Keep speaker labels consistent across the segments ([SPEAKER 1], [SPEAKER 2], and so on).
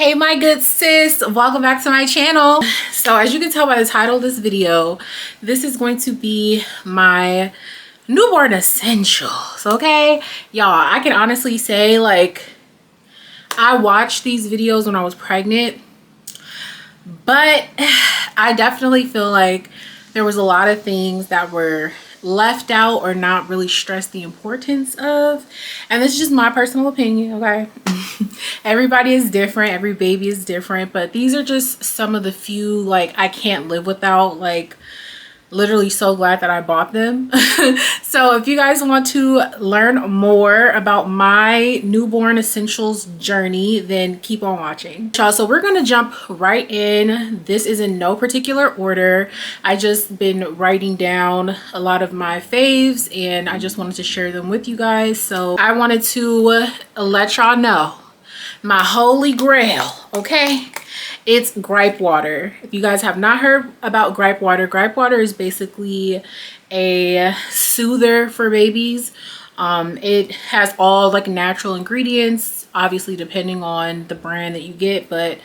[SPEAKER 1] Hey my good sis, welcome back to my channel. So as you can tell by the title of this video, this is going to be my newborn essentials. Okay, y'all, I can honestly say, like, I watched these videos when I was pregnant, but I definitely feel like there was a lot of things that were left out or not really stressed the importance of, and this is just my personal opinion. Okay, everybody is different, every baby is different, but these are just some of the few, like, I can't live without. Like, literally so glad that I bought them. So if you guys want to learn more about my newborn essentials journey, then keep on watching. So we're gonna jump right in. This is in no particular order. I just been writing down a lot of my faves and I just wanted to share them with you guys. So I wanted to let y'all know my holy grail, okay? It's gripe water. If you guys have not heard about gripe water is basically a soother for babies. It has all like natural ingredients, obviously depending on the brand that you get, but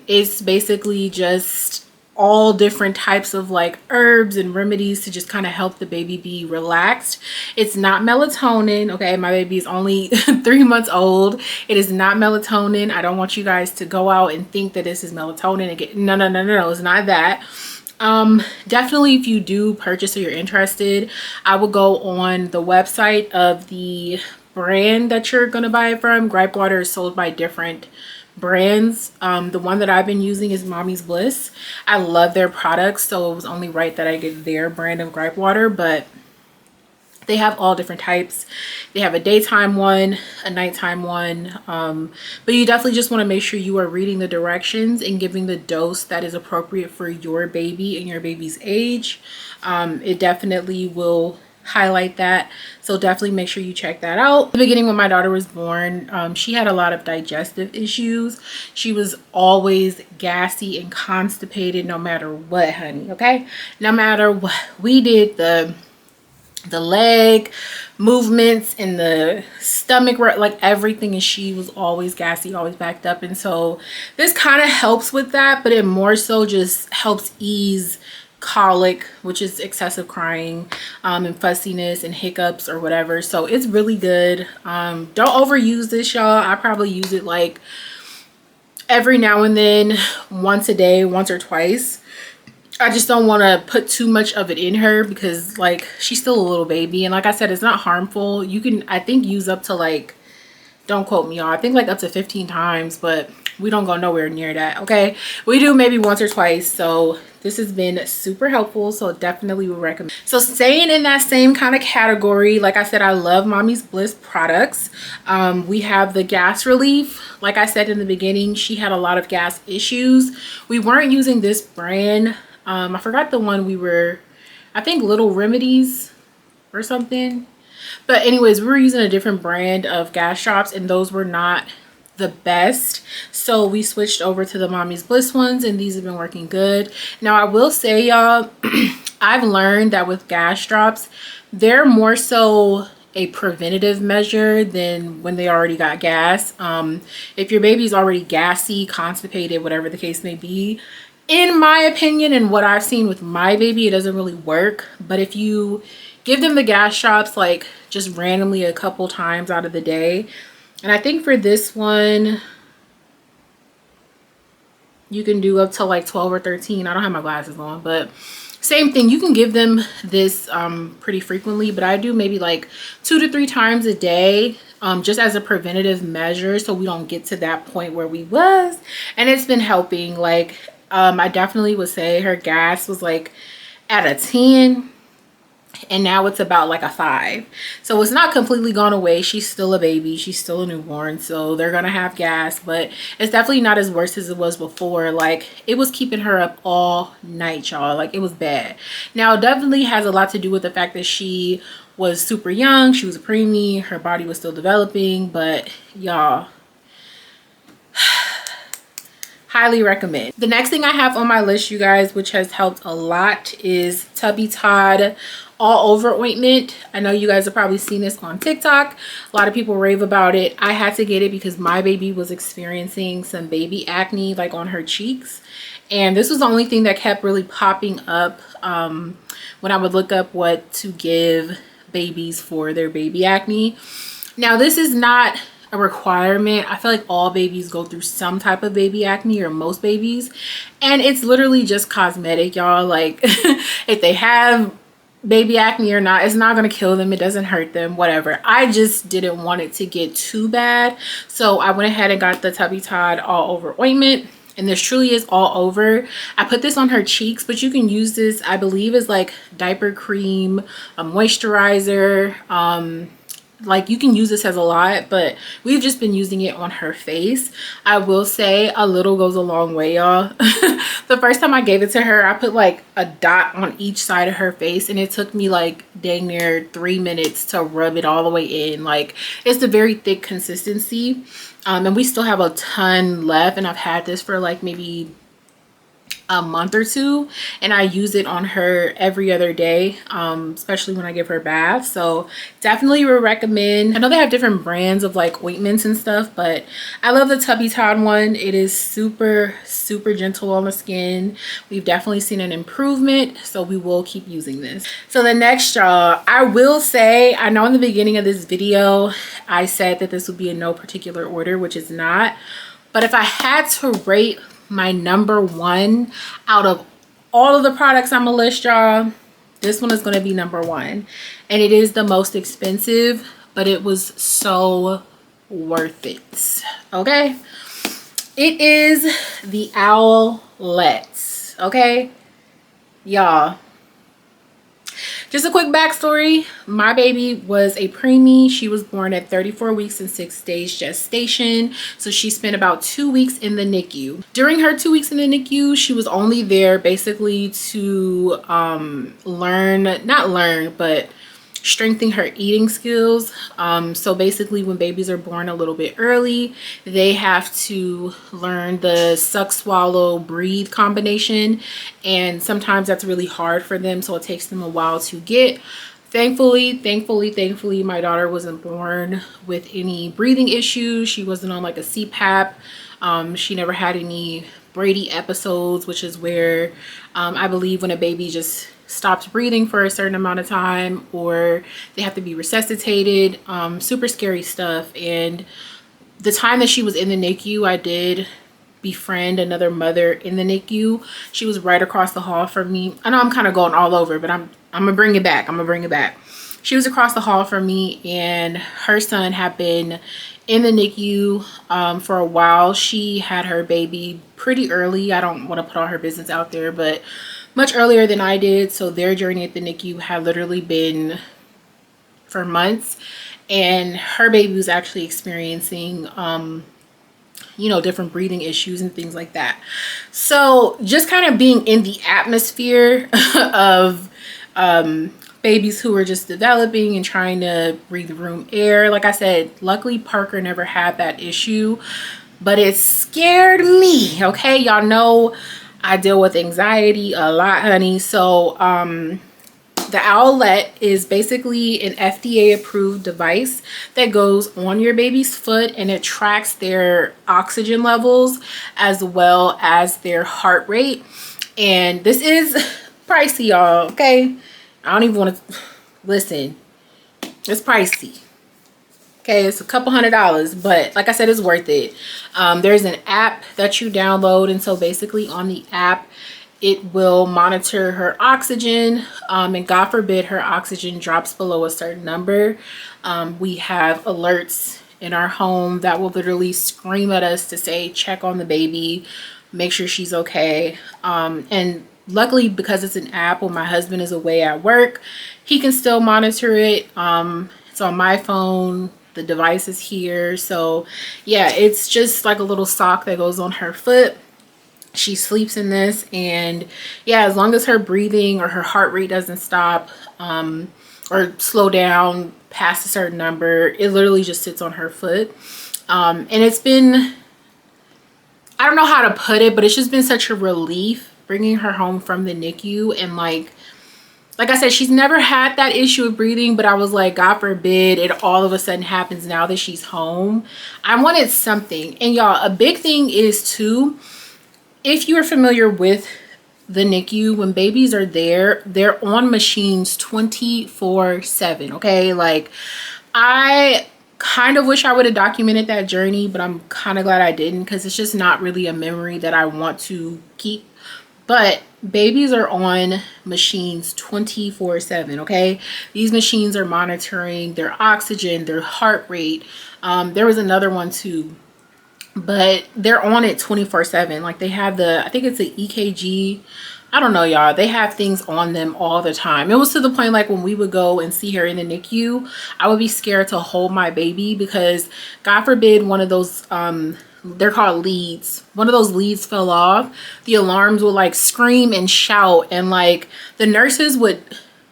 [SPEAKER 1] it's basically just all different types of like herbs and remedies to just kind of help the baby be relaxed. It's not melatonin. Okay, my baby is only 3 months old. It is not melatonin. I don't want you guys to go out and think that this is melatonin and get no, it's not that. Definitely, if you do purchase or you're interested, I will go on the website of the brand that you're gonna buy it from. Gripe water is sold by different brands. The one that I've been using is Mommy's Bliss. I love their products, so it was only right that I get their brand of gripe water, but they have all different types. They have a daytime one, a nighttime one, but you definitely just want to make sure you are reading the directions and giving the dose that is appropriate for your baby and your baby's age. It definitely will highlight that, so definitely make sure you check that out. In the beginning, when my daughter was born, she had a lot of digestive issues. She was always gassy and constipated no matter what, honey. Okay, no matter what we did, the leg movements and the stomach, like everything, and she was always gassy, always backed up. And so this kind of helps with that, but it more so just helps ease colic, which is excessive crying, and fussiness and hiccups or whatever. So it's really good. Don't overuse this, y'all. I probably use it like every now and then, once a day, once or twice. I just don't want to put too much of it in her because, like, she's still a little baby, and like I said, it's not harmful. You can, I think, use up to, like, don't quote me, y'all, I think like up to 15 times, but we don't go nowhere near that. Okay, we do maybe once or twice. So this has been super helpful, so definitely would recommend. So staying in that same kind of category, like I said, I love Mommy's Bliss products. We have the gas relief. Like I said in the beginning, she had a lot of gas issues. We weren't using this brand. I forgot the one we were, I think Little Remedies or something. But anyways, we were using a different brand of gas drops and those were not the best. So we switched over to the Mommy's Bliss ones and these have been working good. Now I will say, y'all, I've learned that with gas drops, they're more so a preventative measure than when they already got gas. If your baby's already gassy, constipated, whatever the case may be, in my opinion and what I've seen with my baby, it doesn't really work. But if you give them the gas drops like just randomly a couple times out of the day, and I think for this one you can do up to like 12 or 13. I don't have my glasses on, but same thing, you can give them this pretty frequently, but I do maybe like 2 to 3 times a day, just as a preventative measure, so we don't get to that point where we was. And it's been helping. Like, I definitely would say her gas was like at a 10 and now it's about like a 5. So it's not completely gone away. She's still a baby, she's still a newborn, so they're gonna have gas, but it's definitely not as worse as it was before. Like, it was keeping her up all night, y'all. Like, it was bad. Now it definitely has a lot to do with the fact that she was super young, she was a preemie, her body was still developing, but y'all, highly recommend. The next thing I have on my list, you guys, which has helped a lot, is Tubby Todd all over ointment. I know you guys have probably seen this on TikTok. A lot of people rave about it. I had to get it because my baby was experiencing some baby acne like on her cheeks, and this was the only thing that kept really popping up when I would look up what to give babies for their baby acne. Now, this is not a requirement. I feel like all babies go through some type of baby acne, or most babies, and it's literally just cosmetic, y'all. Like if they have baby acne or not, it's not going to kill them, it doesn't hurt them, whatever. I just didn't want it to get too bad, so I went ahead and got the Tubby Todd all over ointment, and this truly is all over. I put this on her cheeks, but you can use this, I believe, as like diaper cream, a moisturizer, like you can use this as a lot, but we've just been using it on her face. I will say a little goes a long way, y'all. The first time I gave it to her, I put like a dot on each side of her face, and it took me like dang near 3 minutes to rub it all the way in. Like, it's a very thick consistency, and we still have a ton left, and I've had this for like maybe a month or two, and I use it on her every other day, especially when I give her baths. So definitely would recommend. I know they have different brands of like ointments and stuff, but I love the Tubby Todd one. It is super gentle on the skin. We've definitely seen an improvement, so we will keep using this. So the next, y'all, I will say, I know in the beginning of this video I said that this would be in no particular order, which is not, but if I had to rate my number one out of all of the products I'm gonna list, y'all, this one is going to be number one, and it is the most expensive, but it was so worth it. Okay, it is the Owlette. Okay, y'all, just a quick backstory. My baby was a preemie. She was born at 34 weeks and 6 days gestation. So she spent about 2 weeks in the NICU. During her 2 weeks in the NICU, she was only there basically to strengthen her eating skills. So basically when babies are born a little bit early, they have to learn the suck, swallow, breathe combination, and sometimes that's really hard for them, so it takes them a while to get. Thankfully, my daughter wasn't born with any breathing issues. She wasn't on like a CPAP. She never had any Brady episodes, which is where I believe when a baby just stops breathing for a certain amount of time, or they have to be resuscitated. Super scary stuff. And the time that she was in the NICU, I did befriend another mother in the NICU. She was right across the hall from me. I know I'm kind of going all over, but I'm gonna bring it back. She was across the hall from me, and her son had been in the NICU for a while. She had her baby pretty early. I don't want to put all her business out there, but much earlier than I did. So their journey at the NICU had literally been for months, and her baby was actually experiencing you know, different breathing issues and things like that. So just kind of being in the atmosphere of babies who are just developing and trying to breathe room air. Like I said, luckily Parker never had that issue, but it scared me. Okay, y'all know I deal with anxiety a lot, honey. So the Owlette is basically an FDA approved device that goes on your baby's foot, and it tracks their oxygen levels as well as their heart rate. And this is pricey, y'all. Okay, I don't even want to listen. It's pricey. Okay, it's a couple $100s, but like I said, it's worth it. There's an app that you download, and so basically on the app, it will monitor her oxygen, and God forbid her oxygen drops below a certain number. We have alerts in our home that will literally scream at us to say, check on the baby, make sure she's okay. And luckily, because it's an app, when my husband is away at work, he can still monitor it. It's on my phone. The device is here. So yeah, it's just like a little sock that goes on her foot. She sleeps in this, and yeah, as long as her breathing or her heart rate doesn't stop or slow down past a certain number, it literally just sits on her foot. And it's been, I don't know how to put it, but it's just been such a relief bringing her home from the NICU and like like I said, she's never had that issue of breathing, but I was like, God forbid it all of a sudden happens now that she's home. I wanted something. And y'all, a big thing is too, if you are familiar with the NICU, when babies are there, they're on machines 24/7. Okay, like I kind of wish I would have documented that journey, but I'm kind of glad I didn't, because it's just not really a memory that I want to keep. But babies are on machines 24/7. Okay, these machines are monitoring their oxygen, their heart rate. There was another one too, but they're on it 24/7. Like they have the, I think it's the EKG. I don't know, y'all. They have things on them all the time. It was to the point like when we would go and see her in the NICU, I would be scared to hold my baby because God forbid one of those they're called leads, one of those leads fell off. The alarms would like scream and shout, and like the nurses would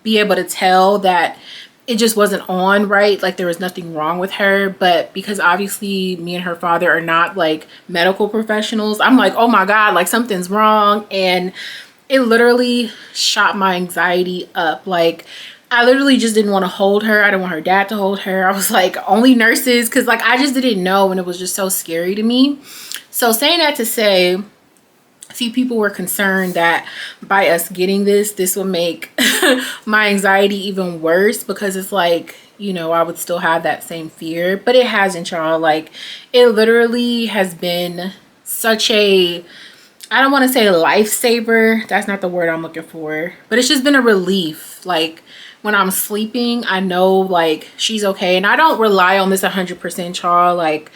[SPEAKER 1] be able to tell that it just wasn't on right, like there was nothing wrong with her. But because obviously me and her father are not like medical professionals, I'm like, oh my God, like something's wrong. And it literally shot my anxiety up. Like I literally just didn't want to hold her. I didn't want her dad to hold her. I was like, only nurses, because like I just didn't know, and it was just so scary to me. So saying that to say, a few people were concerned that by us getting this would make my anxiety even worse, because it's like, you know, I would still have that same fear. But it hasn't, y'all. Like it literally has been such a, I don't want to say a lifesaver, that's not the word I'm looking for, but it's just been a relief. Like when I'm sleeping, I know like she's okay, and I don't rely on this 100%, y'all. Like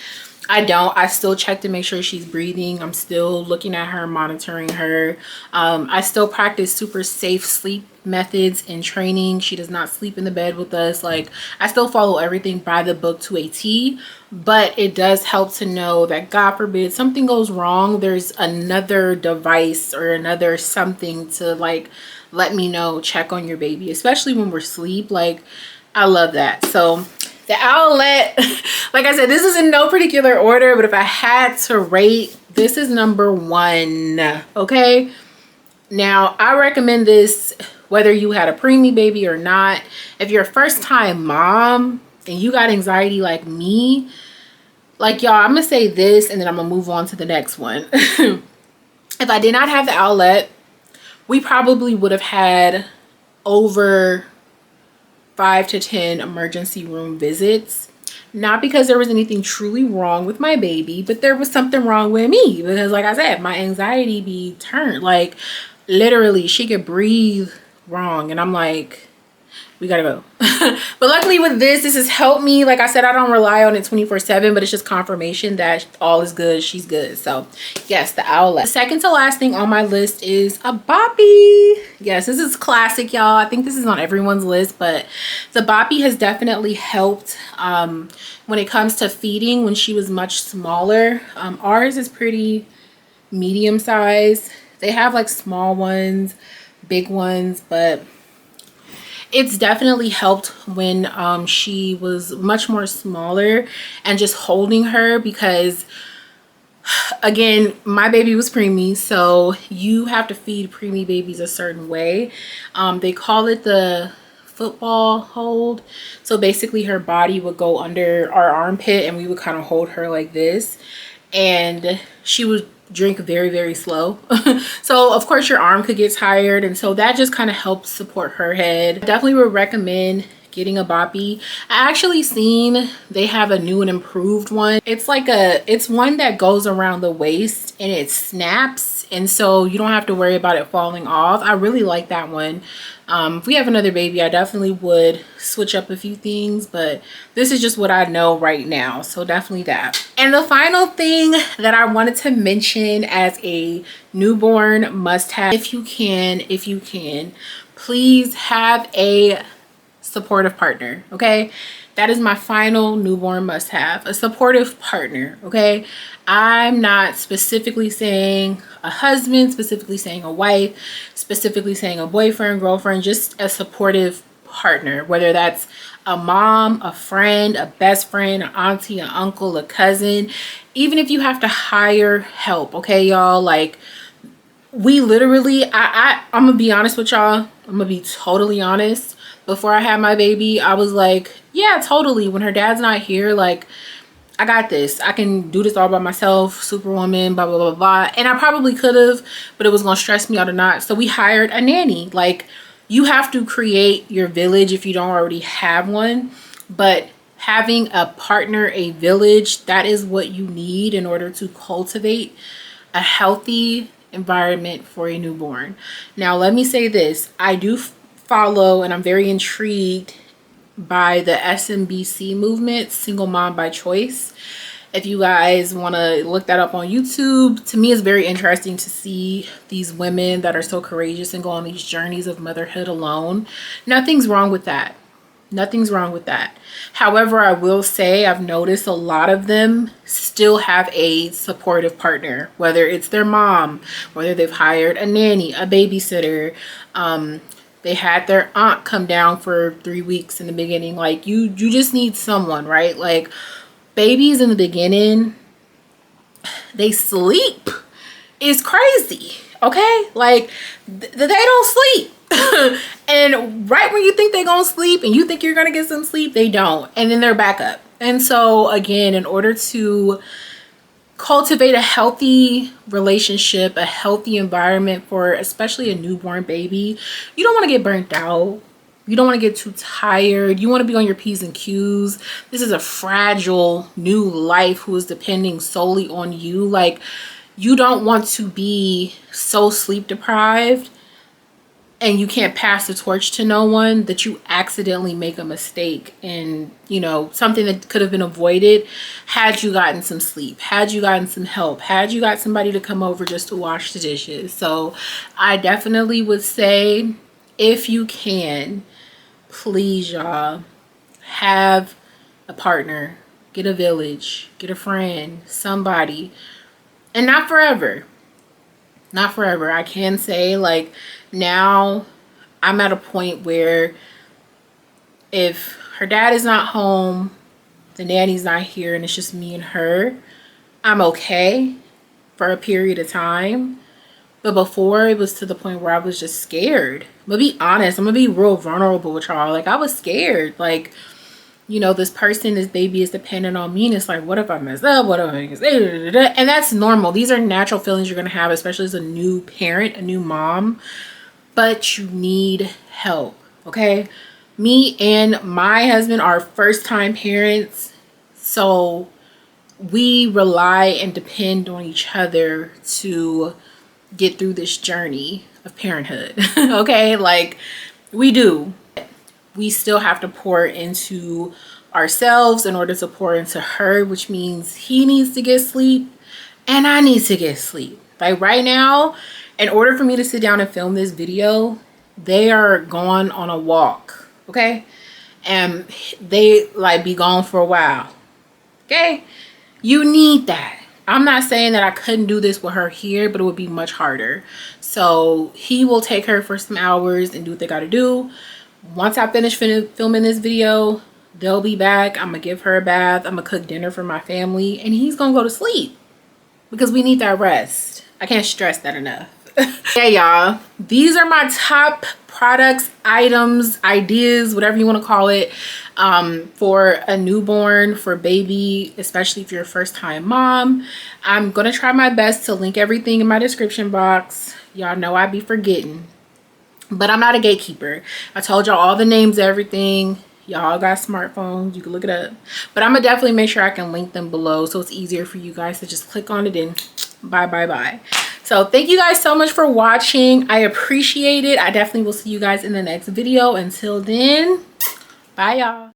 [SPEAKER 1] I still check to make sure she's breathing. I'm still looking at her, monitoring her. I still practice super safe sleep methods and training. She does not sleep in the bed with us. Like I still follow everything by the book to a T, but it does help to know that God forbid something goes wrong, there's another device or another something to like let me know, check on your baby, especially when we're asleep. Like I love that. So the Owlet, like I said, this is in no particular order, but if I had to rate, this is number 1. Okay, now I recommend this whether you had a preemie baby or not. If you're a first time mom and you got anxiety like me, like y'all, I'm gonna say this and then I'm gonna move on to the next one. If I did not have the Owlet, we probably would have had over 5 to 10 emergency room visits. Not because there was anything truly wrong with my baby, but there was something wrong with me, because like I said, my anxiety be turned. Like literally she could breathe wrong and I'm like, we gotta go. But luckily with this has helped me. Like I said, I don't rely on it 24/7, but it's just confirmation that all is good, she's good. So yes, the Owlet. The second to last thing on my list is a boppy. Yes, this is classic, y'all. I think this is on everyone's list, but the boppy has definitely helped when it comes to feeding when she was much smaller. Ours is pretty medium size. They have like small ones, big ones, but it's definitely helped when she was much more smaller, and just holding her, because again, my baby was preemie, so you have to feed preemie babies a certain way. They call it the football hold. So basically her body would go under our armpit and we would kind of hold her like this, and she would drink very, very slow. So of course your arm could get tired, and so that just kind of helps support her head. Definitely would recommend getting a boppy. I actually seen they have a new and improved one. It's like it's one that goes around the waist and it snaps, and so you don't have to worry about it falling off. I really like that one. If we have another baby, I definitely would switch up a few things, but this is just what I know right now, so definitely that. And the final thing that I wanted to mention as a newborn must-have, if you can, please have a supportive partner. Okay, that is my final newborn must-have, a supportive partner. Okay, I'm not specifically saying a husband, specifically saying a wife, specifically saying a boyfriend, girlfriend, just a supportive partner, whether that's a mom, a friend, a best friend, an auntie, an uncle, a cousin, even if you have to hire help. Okay, y'all, like we literally, I'm gonna be honest with y'all, I'm gonna be totally honest. Before I had my baby, I was like, yeah, totally. When her dad's not here, like, I got this. I can do this all by myself, superwoman, blah, blah, blah, blah. And I probably could have, but it was gonna stress me out or not. So we hired a nanny. Like, you have to create your village if you don't already have one. But having a partner, a village, that is what you need in order to cultivate a healthy environment for a newborn. Now, let me say this. I do follow, and I'm very intrigued by the SMBC movement, Single Mom by Choice. If you guys want to look that up on YouTube, to me it's very interesting to see these women that are so courageous and go on these journeys of motherhood alone. Nothing's wrong with that. Nothing's wrong with that. However, I will say I've noticed a lot of them still have a supportive partner, whether it's their mom, whether they've hired a nanny, a babysitter. They had their aunt come down for 3 weeks in the beginning. Like, you just need someone, right? Like, babies in the beginning, they sleep. It's crazy, okay? Like, they don't sleep. And right when you think they're gonna sleep and you think you're gonna get some sleep, they don't, and then they're back up. And so again, in order to cultivate a healthy relationship, a healthy environment for especially a newborn baby, you don't want to get burnt out. You don't want to get too tired. You want to be on your P's and Q's. This is a fragile new life who is depending solely on you. Like, you don't want to be so sleep deprived and you can't pass the torch to no one that you accidentally make a mistake and, you know, something that could have been avoided had you gotten some sleep, had you gotten some help, had you got somebody to come over just to wash the dishes. So I definitely would say, if you can, please, y'all, have a partner, get a village, get a friend, somebody, and not forever. Not forever. I can say, like, now I'm at a point where if her dad is not home, the nanny's not here, and it's just me and her, I'm okay for a period of time. But before, it was to the point where I was just scared. I'm gonna be honest. I'm gonna be real vulnerable with y'all. Like, I was scared. Like, you know, this person, this baby is dependent on me. And it's like, what if I mess up? What if I make a mistake? And that's normal. These are natural feelings you're going to have, especially as a new parent, a new mom. But you need help, okay? Me and my husband are first-time parents. So we rely and depend on each other to get through this journey of parenthood, okay? Like, we do. We still have to pour into ourselves in order to pour into her, which means he needs to get sleep and I need to get sleep. Like, right now, in order for me to sit down and film this video, they are gone on a walk, okay? And they like be gone for a while, okay? You need that. I'm not saying that I couldn't do this with her here, but it would be much harder. So he will take her for some hours and do what they got to do. Once I finish filming this video, they'll be back. I'm gonna give her a bath. I'm gonna cook dinner for my family, and he's gonna go to sleep because we need that rest. I can't stress that enough. Yeah, y'all, these are my top products, items, ideas, whatever you want to call it, for a newborn, for baby, especially if you're a first-time mom. I'm gonna try my best to link everything in my description box. Y'all know I be forgetting, but I'm not a gatekeeper. I told y'all all the names, everything. Y'all got smartphones, you can look it up. But I'm gonna definitely make sure I can link them below so it's easier for you guys to just click on it and bye. So thank you guys so much for watching. I appreciate it. I definitely will see you guys in the next video. Until then, bye y'all.